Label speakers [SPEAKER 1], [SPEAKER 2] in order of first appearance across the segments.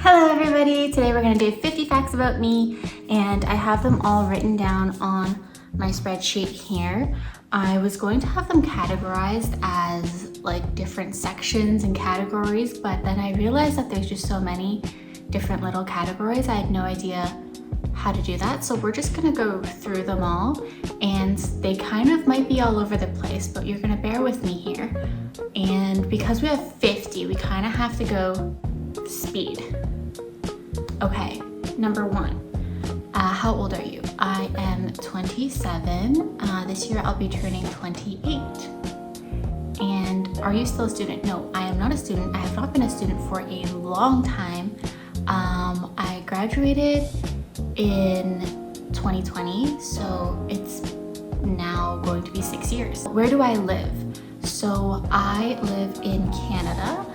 [SPEAKER 1] Hello everybody! Today we're going to do 50 facts about me, and I have them all written down on my spreadsheet here. I was going to have them categorized as like different sections and categories, but then I realized that there's just so many different little categories. I had no idea how to do that, so we're just going to go through them all, and they kind of might be all over the place, but you're going to bear with me here. And because we have 50, we kind of have to go speed. Okay, number one, how old are you? I am 27. This year I'll be turning 28. And are you still a student? No, I am not a student. I have not been a student for a long time. I graduated in 2020, so it's now going to be 6 years. Where do I live? So I live in Canada,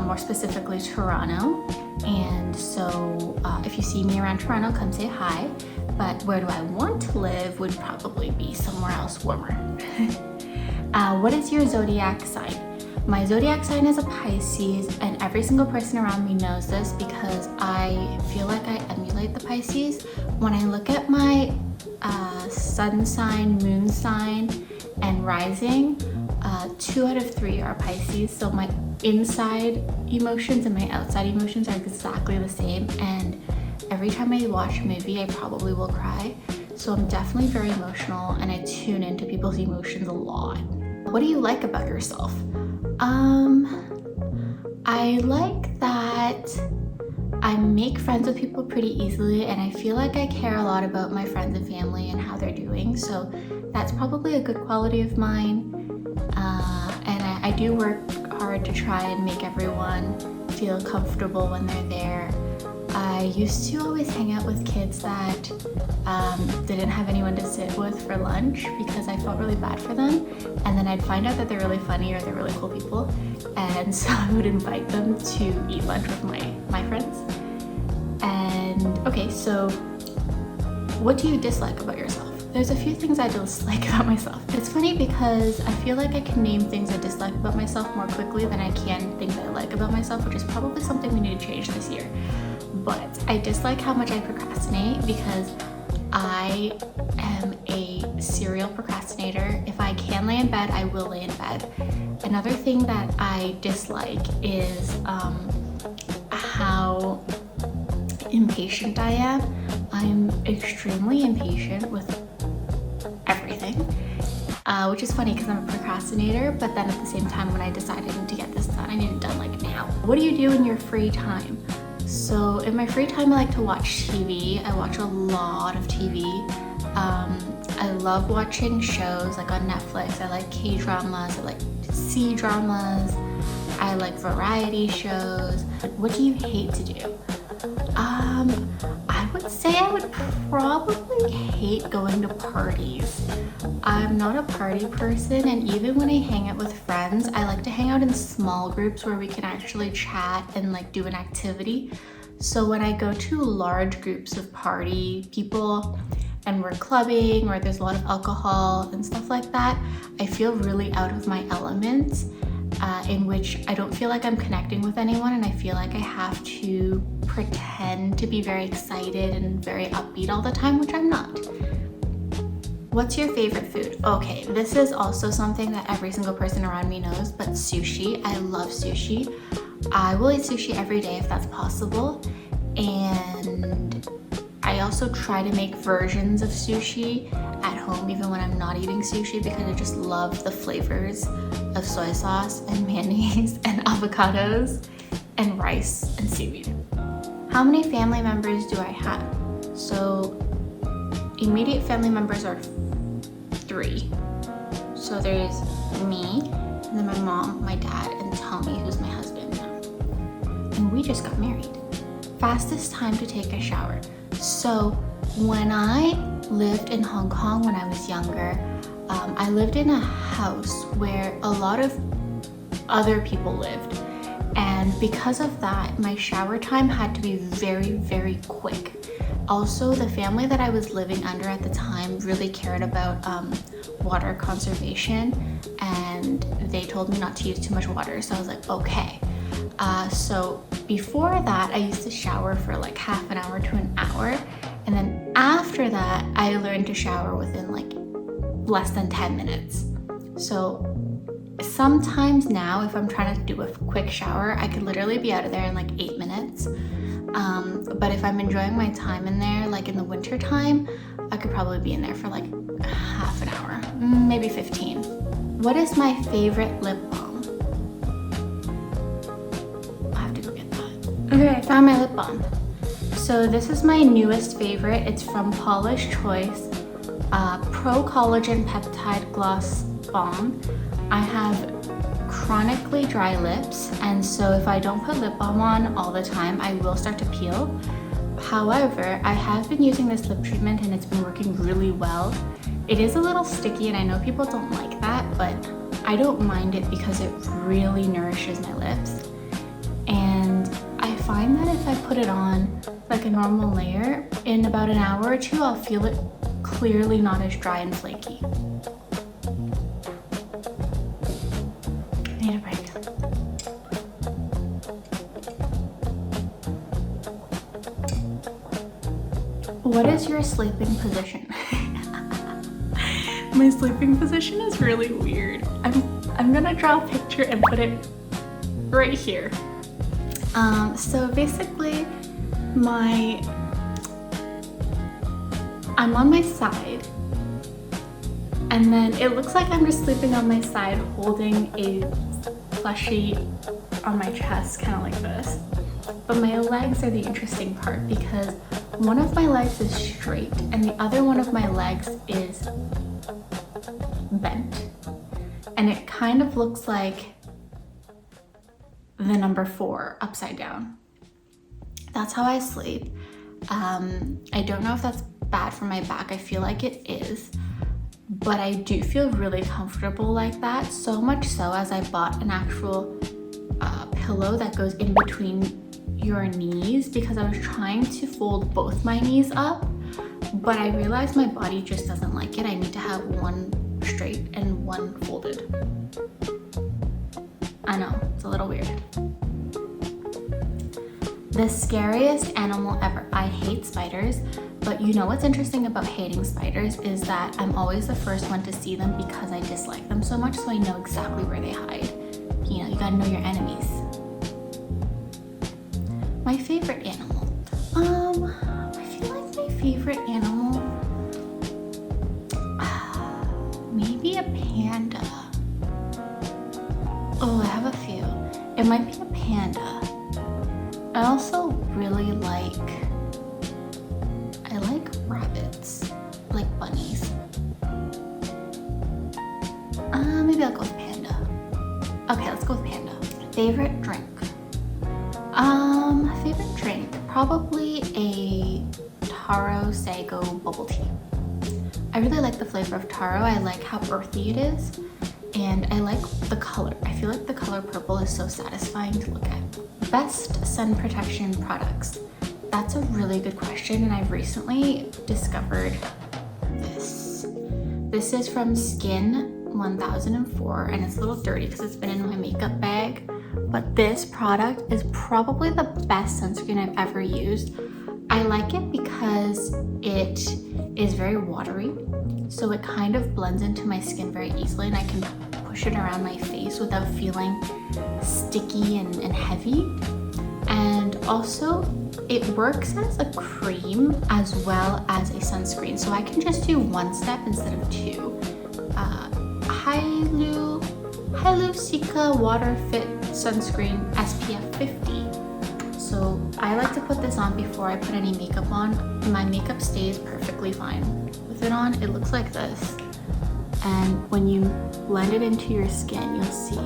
[SPEAKER 1] more specifically Toronto. And so if you see me around Toronto, come say hi. But where do I want to live would probably be somewhere else warmer. What is your zodiac sign? My zodiac sign is a Pisces, and every single person around me knows this because I feel like I emulate the Pisces. When I look at my sun sign, moon sign, and rising, 2 out of 3 are Pisces, so my inside emotions and my outside emotions are exactly the same, and every time I watch a movie I probably will cry. So I'm definitely very emotional and I tune into people's emotions a lot. What do you like about yourself? I like that I make friends with people pretty easily, and I feel like I care a lot about my friends and family and how they're doing, so that's probably a good quality of mine. And I do work hard to try and make everyone feel comfortable when they're there. I used to always hang out with kids that didn't have anyone to sit with for lunch because I felt really bad for them, and then I'd find out that they're really funny or they're really cool people, and so I would invite them to eat lunch with my friends. And okay, so what do you dislike about yourself? There's a few things I dislike about myself. It's funny because I feel like I can name things I dislike about myself more quickly than I can things I like about myself, which is probably something we need to change this year. But I dislike how much I procrastinate because I am a serial procrastinator. If I can lay in bed, I will lay in bed. Another thing that I dislike is how impatient I am. I'm extremely impatient with everything, which is funny because I'm a procrastinator, but then at the same time when I decide I need to get this done, I need it done like now. What do you do in your free time? So in my free time I like to watch TV. I watch a lot of TV. I love watching shows like on Netflix. I like K-dramas, I like C-dramas, I like variety shows. What do you hate to do? I would say I would probably hate going to parties. I'm not a party person, and even when I hang out with friends, I like to hang out in small groups where we can actually chat and like do an activity. So when I go to large groups of party people and we're clubbing or there's a lot of alcohol and stuff like that, I feel really out of my element. In which I don't feel like I'm connecting with anyone, and I feel like I have to pretend to be very excited and very upbeat all the time, which I'm not. What's your favorite food? Okay, this is also something that every single person around me knows, but sushi. I love sushi. I will eat sushi every day if that's possible, and I also try to make versions of sushi at home even when I'm not eating sushi because I just love the flavors of soy sauce and mayonnaise and avocados and rice and seaweed. How many family members do I have? So immediate family members are 3. So there's me, and then my mom, my dad, and Tommy, who's my husband now. And we just got married. Fastest time to take a shower. So when I lived in Hong Kong when I was younger, I lived in a house where a lot of other people lived, and because of that, my shower time had to be very, very quick. Also, the family that I was living under at the time really cared about water conservation, and they told me not to use too much water, so I was like, okay. So before that, I used to shower for like half an hour to an hour. And then after that, I learned to shower within like less than 10 minutes. So sometimes now, if I'm trying to do a quick shower, I could literally be out of there in like 8 minutes. But if I'm enjoying my time in there, like in the winter time, I could probably be in there for like half an hour, maybe 15. What is my favorite lip balm? I have to go get that. Okay, I found my lip balm. So this is my newest favorite. It's from Paula's Choice, Pro Collagen Peptide Gloss Balm. I have chronically dry lips, and so if I don't put lip balm on all the time, I will start to peel. However, I have been using this lip treatment and it's been working really well. It is a little sticky and I know people don't like that, but I don't mind it because it really nourishes my lips. And I find that if I put it on like a normal layer, in about an hour or two, I'll feel it clearly not as dry and flaky. I need a break. What is your sleeping position? My sleeping position is really weird. I'm gonna draw a picture and put it right here. So basically, I'm on my side, and then it looks like I'm just sleeping on my side holding a plushie on my chest, kind of like this. But my legs are the interesting part because one of my legs is straight and the other one of my legs is bent. And it kind of looks like the number 4 upside down. That's how I sleep. I don't know if that's bad for my back. I feel like it is, but I do feel really comfortable like that. So much so as I bought an actual pillow that goes in between your knees because I was trying to fold both my knees up, but I realized my body just doesn't like it. I need to have one straight and one folded. I know, it's a little weird. The scariest animal ever. I hate spiders, but you know what's interesting about hating spiders is that I'm always the first one to see them because I dislike them so much, so I know exactly where they hide. You know, you gotta know your enemies. My favorite animal. I feel like my favorite animal, maybe a panda. Oh, I have a few. It might be a panda. I also really like rabbits, like bunnies. Maybe I'll go with panda. Okay, let's go with panda. Favorite drink. Favorite drink, probably a taro sago bubble tea. I really like the flavor of taro. I like how earthy it is, and I like the color. I feel like the color purple is so satisfying to look at. Best sun protection products. That's a really good question, and I've recently discovered this. This is from Skin 1004, and it's a little dirty because it's been in my makeup bag. But this product is probably the best sunscreen I've ever used. I like it because it is very watery, so it kind of blends into my skin very easily, and I can push it around my face without feeling sticky and heavy. And also, it works as a cream as well as a sunscreen, so I can just do one step instead of two. Sika Water Fit Sunscreen SPF 50. So I like to put this on before I put any makeup on. My makeup stays perfectly fine with it on. It looks like this, and when you blend it into your skin, you'll see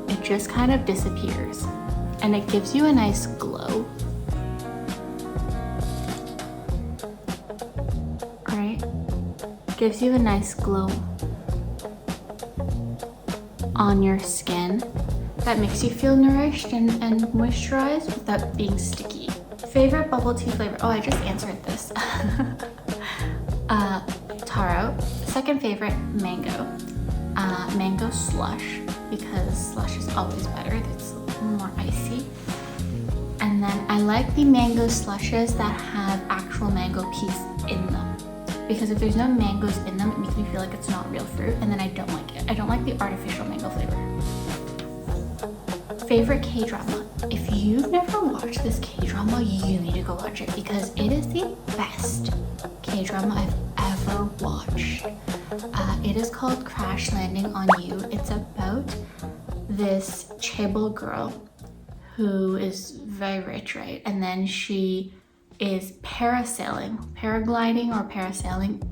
[SPEAKER 1] it just kind of disappears, and it gives you a nice glow. Alright, gives you a nice glow on your skin that makes you feel nourished and moisturized without being sticky. Favorite bubble tea flavor? Oh, I just answered this. Taro. Second favorite, mango. Mango slush, because slush is always better. It's more icy. And then I like the mango slushes that have actual mango piece in them. Because if there's no mangoes in them, it makes me feel like it's not real fruit, and then I don't like it. I don't like the artificial mango flavor. Favorite K-drama. If you've never watched this K-drama, you need to go watch it because it is the best K-drama I've ever watched. It is called Crash Landing on You. It's about this chaebol girl who is very rich, right? And then she is paragliding or parasailing,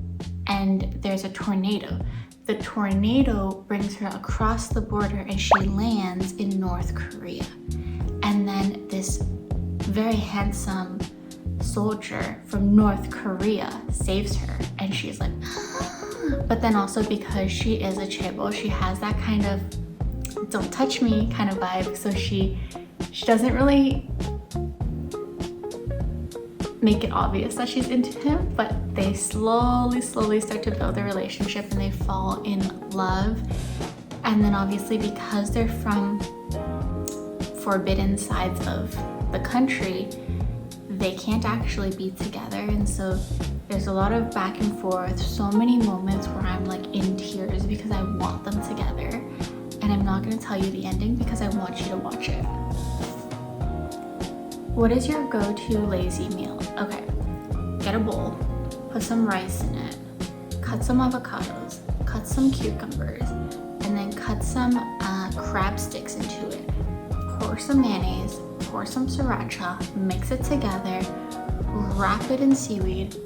[SPEAKER 1] and there's a tornado. The tornado brings her across the border and she lands in North Korea. And then this very handsome soldier from North Korea saves her, and she's like, but then also because she is a chaebol, she has that kind of don't touch me kind of vibe, so she doesn't really make it obvious that she's into him, but they slowly start to build a relationship and they fall in love. And then obviously because they're from forbidden sides of the country, they can't actually be together, and so there's a lot of back and forth, so many moments where I'm like in tears because I want them together. And I'm not going to tell you the ending because I want you to watch it. What is your go-to lazy meal? Okay, get a bowl, put some rice in it, cut some avocados, cut some cucumbers, and then cut some crab sticks into it. Pour some mayonnaise, pour some sriracha, mix it together, wrap it in seaweed,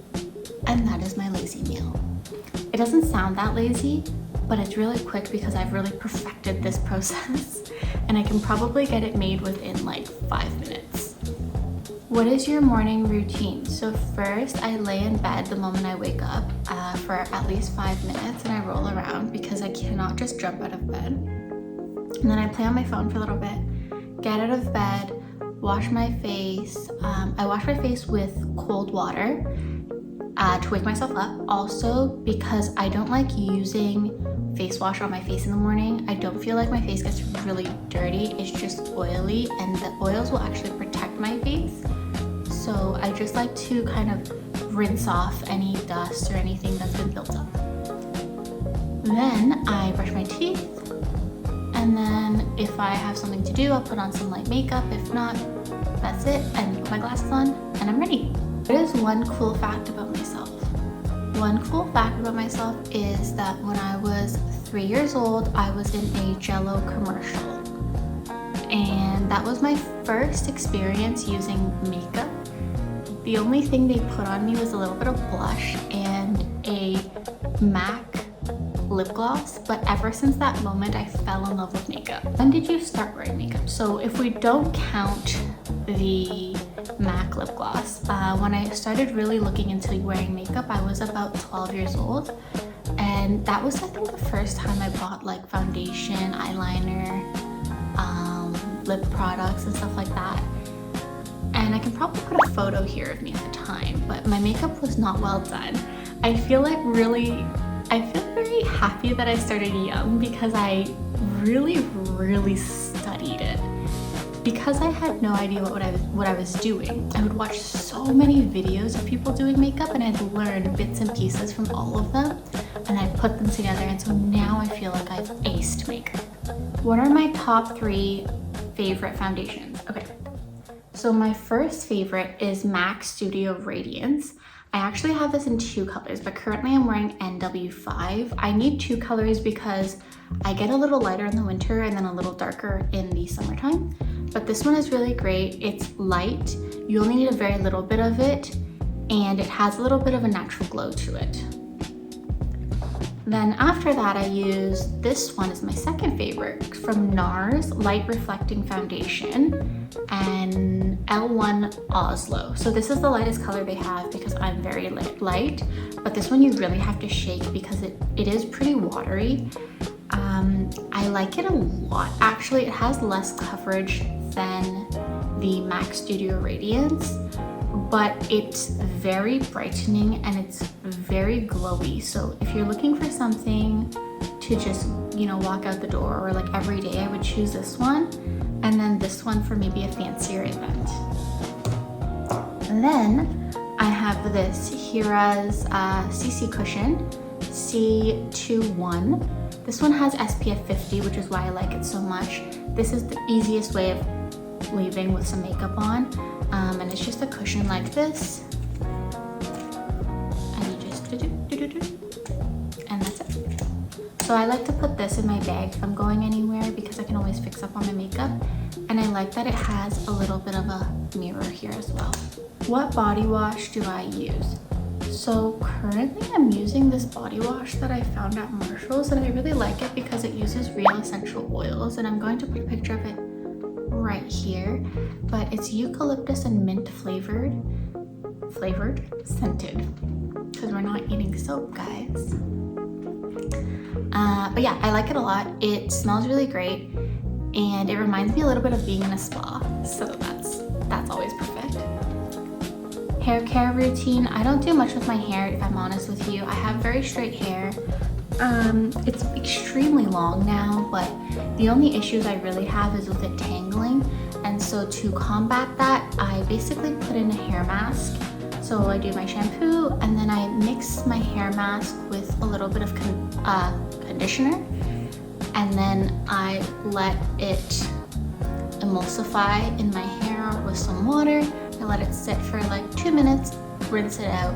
[SPEAKER 1] and that is my lazy meal. It doesn't sound that lazy, but it's really quick because I've really perfected this process and I can probably get it made within like 5 minutes. What is your morning routine? So first I lay in bed the moment I wake up for at least 5 minutes, and I roll around because I cannot just jump out of bed. And then I play on my phone for a little bit, get out of bed, wash my face. I wash my face with cold water to wake myself up. Also because I don't like using face wash on my face in the morning. I don't feel like my face gets really dirty. It's just oily, and the oils will actually protect my face. So I just like to kind of rinse off any dust or anything that's been built up. Then I brush my teeth, and then if I have something to do, I'll put on some light makeup. If not, that's it. And put my glasses on and I'm ready. What is one cool fact about myself? One cool fact about myself is that when I was 3 years old, I was in a Jell-O commercial. And that was my first experience using makeup. The only thing they put on me was a little bit of blush and a MAC lip gloss, but ever since that moment I fell in love with makeup. When did you start wearing makeup? So if we don't count the MAC lip gloss, when I started really looking into wearing makeup, I was about 12 years old, and that was I think the first time I bought like foundation, eyeliner, lip products and stuff like that. And I can probably put a photo here of me at the time, but my makeup was not well done. I feel very happy that I started young because I really studied it. Because I had no idea what I was doing, I would watch so many videos of people doing makeup, and I'd learn bits and pieces from all of them, and I'd put them together, and so now I feel like I've aced makeup. What are my top 3 favorite foundations? Okay, so my first favorite is MAC Studio Radiance. I actually have this in 2 colors, but currently I'm wearing NW5. I need 2 colors because I get a little lighter in the winter and then a little darker in the summertime. But this one is really great. It's light. You only need a very little bit of it, and it has a little bit of a natural glow to it. Then after that, I use this one as my second favorite from NARS Light Reflecting Foundation and L1 Oslo. So this is the lightest color they have because I'm very light, but this one you really have to shake because it is pretty watery. I like it a lot. Actually, it has less coverage than the MAC Studio Radiance, but it's very brightening and it's very glowy. So if you're looking for something to just, walk out the door or like every day, I would choose this one, and then this one for maybe a fancier event. And then I have this Hira's CC cushion, C21. This one has SPF 50, which is why I like it so much. This is the easiest way of leaving with some makeup on. And it's just a cushion like this. And you just and that's it. So I like to put this in my bag if I'm going anywhere because I can always fix up on my makeup. And I like that it has a little bit of a mirror here as well. What body wash do I use? So currently I'm using this body wash that I found at Marshall's, and I really like it because it uses real essential oils, and I'm going to put a picture of it right here. But it's eucalyptus and mint flavored, scented, because we're not eating soap, guys. But yeah, I like it a lot. It smells really great, and it reminds me a little bit of being in a spa, so that's always perfect. Hair care routine. I don't do much with my hair, if I'm honest with you. I have very straight hair. It's extremely long now, but the only issues I really have is with it tangling. And so to combat that, I basically put in a hair mask. So I do my shampoo, and then I mix my hair mask with a little bit of conditioner, and then I let it emulsify in my hair with some water. I let it sit for like 2 minutes, rinse it out,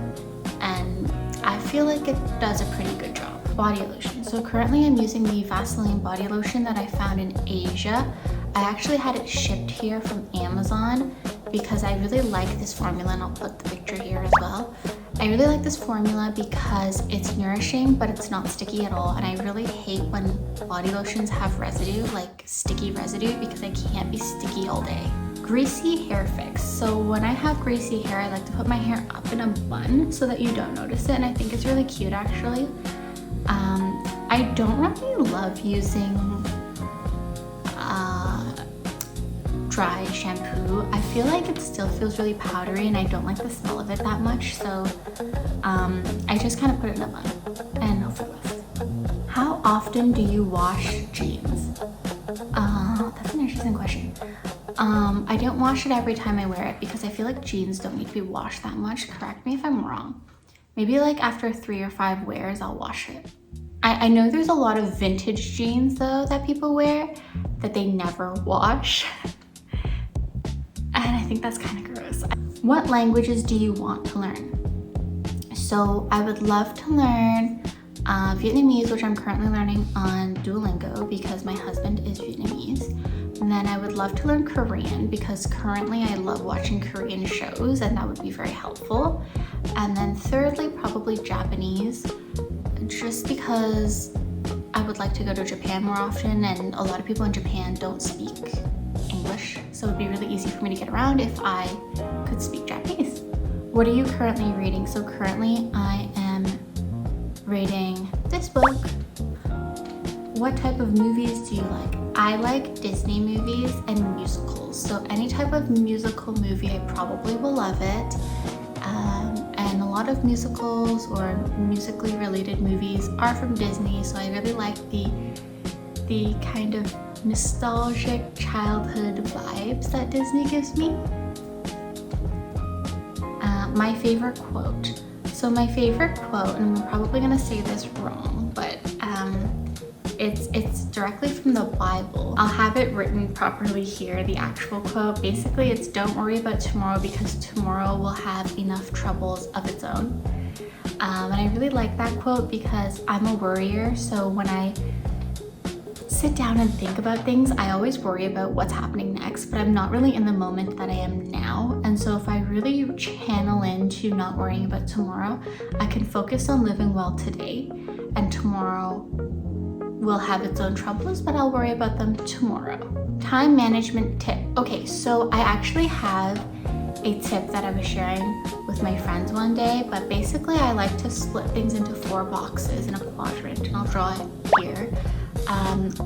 [SPEAKER 1] and I feel like it does a pretty good job. Body lotion. So currently I'm using the Vaseline body lotion that I found in Asia. I actually had it shipped here from Amazon because I really like this formula, and I'll put the picture here as well. I really like this formula because it's nourishing, but it's not sticky at all, and I really hate when body lotions have residue, like sticky residue, because I can't be sticky all day. Greasy hair fix. So when I have greasy hair, I like to put my hair up in a bun so that you don't notice it, and I think it's really cute actually. I don't really love using dry shampoo. I feel like it still feels really powdery, and I don't like the smell of it that much, so I just kind of put it in a bun and hope for the best. How often do you wash jeans? That's an interesting question. I don't wash it every time I wear it because I feel like jeans don't need to be washed that much. Correct me if I'm wrong. Maybe like after 3 or 5 wears, I'll wash it. I know there's a lot of vintage jeans though that people wear that they never wash. And I think that's kind of gross. What languages do you want to learn? So I would love to learn Vietnamese, which I'm currently learning on Duolingo because my husband is Vietnamese. And then I would love to learn Korean because currently I love watching Korean shows, and that would be very helpful. And then thirdly, probably Japanese, just because I would like to go to Japan more often, and a lot of people in Japan don't speak English, so it would be really easy for me to get around if I could speak Japanese. What are you currently reading? So currently I am reading this book. What type of movies do you like? I like Disney movies and musicals. So any type of musical movie, I probably will love it. And a lot of musicals or musically related movies are from Disney, so I really like the kind of nostalgic childhood vibes that Disney gives me. My favorite quote. So my favorite quote, and I'm probably gonna say this wrong, but it's directly from the Bible. I'll have it written properly here, the actual quote. Basically, it's don't worry about tomorrow because tomorrow will have enough troubles of its own. And I really like that quote because I'm a worrier, so when I sit down and think about things, I always worry about what's happening next, but I'm not really in the moment that I am now. And so if I really channel into not worrying about tomorrow, I can focus on living well today, and tomorrow will have its own troubles, but I'll worry about them tomorrow. Time management tip. Okay, so I actually have a tip that I was sharing with my friends one day, but basically I like to split things into 4 boxes in a quadrant, and I'll draw it here.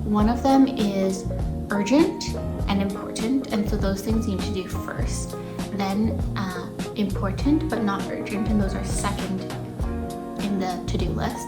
[SPEAKER 1] One of them is urgent and important, and so those things you need to do first. Then important but not urgent, and those are second in the to-do list.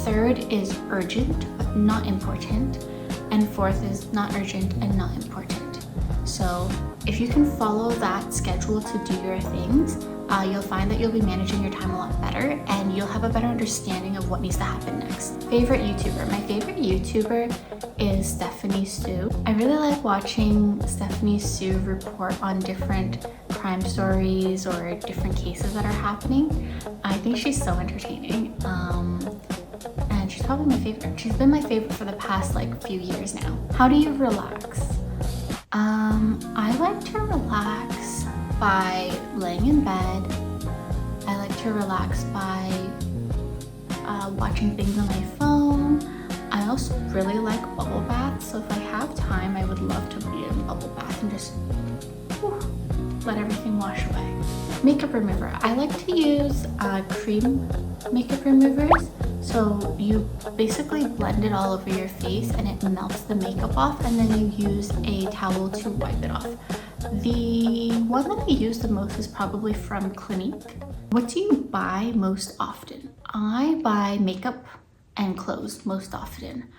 [SPEAKER 1] Third is urgent but not important, and fourth is not urgent and not important. So if you can follow that schedule to do your things, you'll find that you'll be managing your time a lot better and you'll have a better understanding of what needs to happen next. Favorite YouTuber? My favorite YouTuber is Stephanie Sue. I really like watching Stephanie Sue report on different crime stories or different cases that are happening. I think she's so entertaining. And she's probably my favorite. She's been my favorite for the past like few years now. How do you relax? I like to relax by laying in bed. I like to relax by watching things on my phone. I also really like bubble baths, so if I have time, I would love to be in a bubble bath and just let everything wash away. Makeup remover. I like to use cream makeup removers. So you basically blend it all over your face and it melts the makeup off, and then you use a towel to wipe it off. The one that I use the most is probably from Clinique. What do you buy most often? I buy makeup and clothes most often.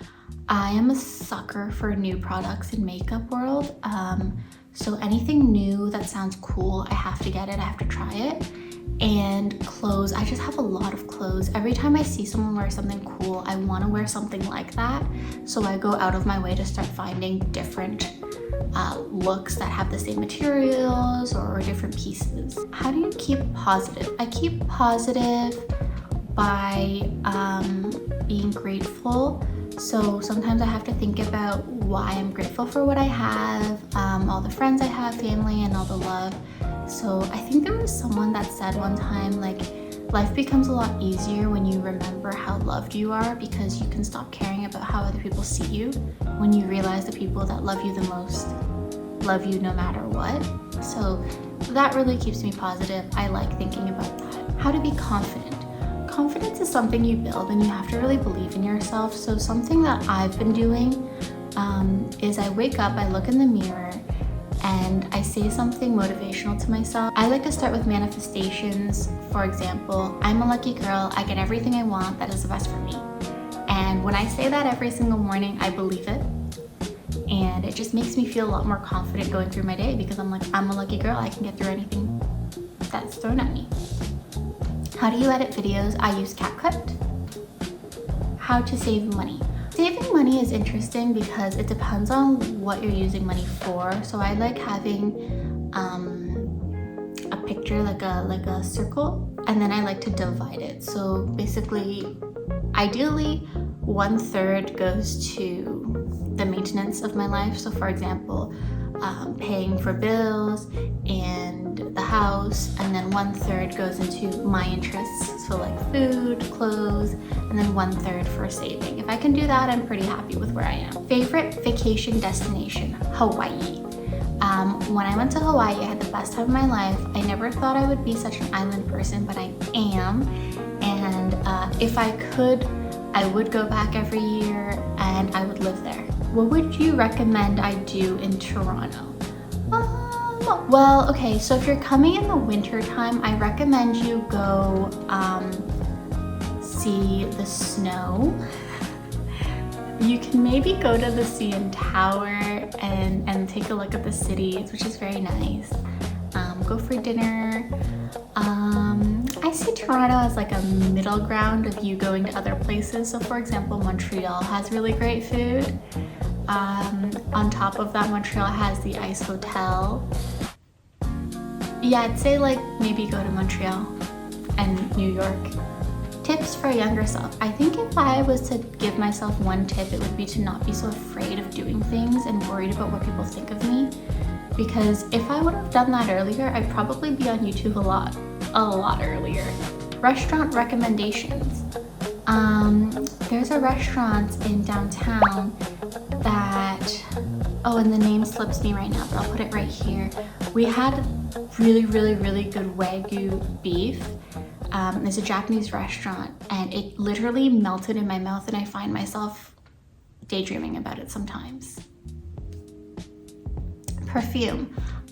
[SPEAKER 1] I am a sucker for new products in makeup world. So anything new that sounds cool, I have to get it, I have to try it. And clothes, I just have a lot of clothes. Every time I see someone wear something cool, I want to wear something like that. So I go out of my way to start finding different looks that have the same materials or different pieces. How do you keep positive? I keep positive by being grateful. So sometimes I have to think about why I'm grateful for what I have, all the friends I have, family, and all the love. So I think there was someone that said one time, like, life becomes a lot easier when you remember how loved you are, because you can stop caring about how other people see you when you realize the people that love you the most love you no matter what. So that really keeps me positive. I like thinking about that. How to be confident. Confidence is something you build and you have to really believe in yourself. So something that I've been doing is I wake up, I look in the mirror, and I say something motivational to myself. I like to start with manifestations. For example, I'm a lucky girl, I get everything I want, that is the best for me. And when I say that every single morning, I believe it. And it just makes me feel a lot more confident going through my day, because I'm like, I'm a lucky girl, I can get through anything that's thrown at me. How do you edit videos? I use CapCut. How to save money. Saving money is interesting because it depends on what you're using money for. So I like having a picture like a circle, and then I like to divide it. So basically, ideally, 1/3 goes to the maintenance of my life. So for example, paying for bills and the house, and then 1/3 goes into my interests, so like food, clothes, and then 1/3 for saving. If I can do that, I'm pretty happy with where I am. Favorite vacation destination? Hawaii. When I went to Hawaii, I had the best time of my life. I never thought I would be such an island person, but I am. And if I could, I would go back every year and I would live there. What would you recommend I do in Toronto? Well, okay, so if you're coming in the winter time, I recommend you go see the snow. You can maybe go to the CN Tower and take a look at the cities, which is very nice. Go for dinner. I see Toronto as like a middle ground of you going to other places. So for example, Montreal has really great food. On top of that, Montreal has the Ice Hotel. Yeah, I'd say like maybe go to Montreal and New York. Tips for a younger self. I think if I was to give myself one tip, it would be to not be so afraid of doing things and worried about what people think of me. Because if I would have done that earlier, I'd probably be on YouTube a lot earlier. Restaurant recommendations. There's a restaurant in downtown that, oh, and the name slips me right now, but I'll put it right here. We had really good Wagyu beef. It's a Japanese restaurant, and it literally melted in my mouth, and I find myself daydreaming about it sometimes. Perfume.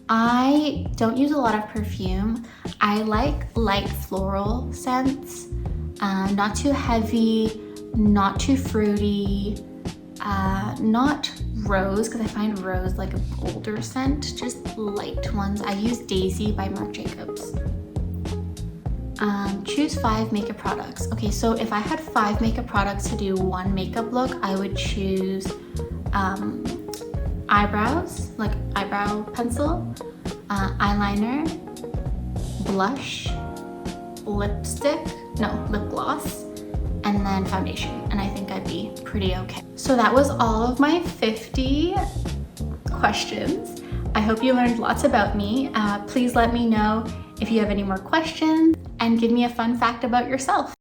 [SPEAKER 1] I don't use a lot of perfume. I like light floral scents, not too heavy, not too fruity. not Rose, because I find Rose like an older scent, just light ones. I use Daisy by Marc Jacobs. Choose 5 makeup products. Okay, so if I had 5 makeup products to do one makeup look, I would choose eyebrows, like eyebrow pencil, eyeliner, blush, lip gloss, and then foundation, and I think I'd be pretty okay. So that was all of my 50 questions. I hope you learned lots about me. Please let me know if you have any more questions and give me a fun fact about yourself.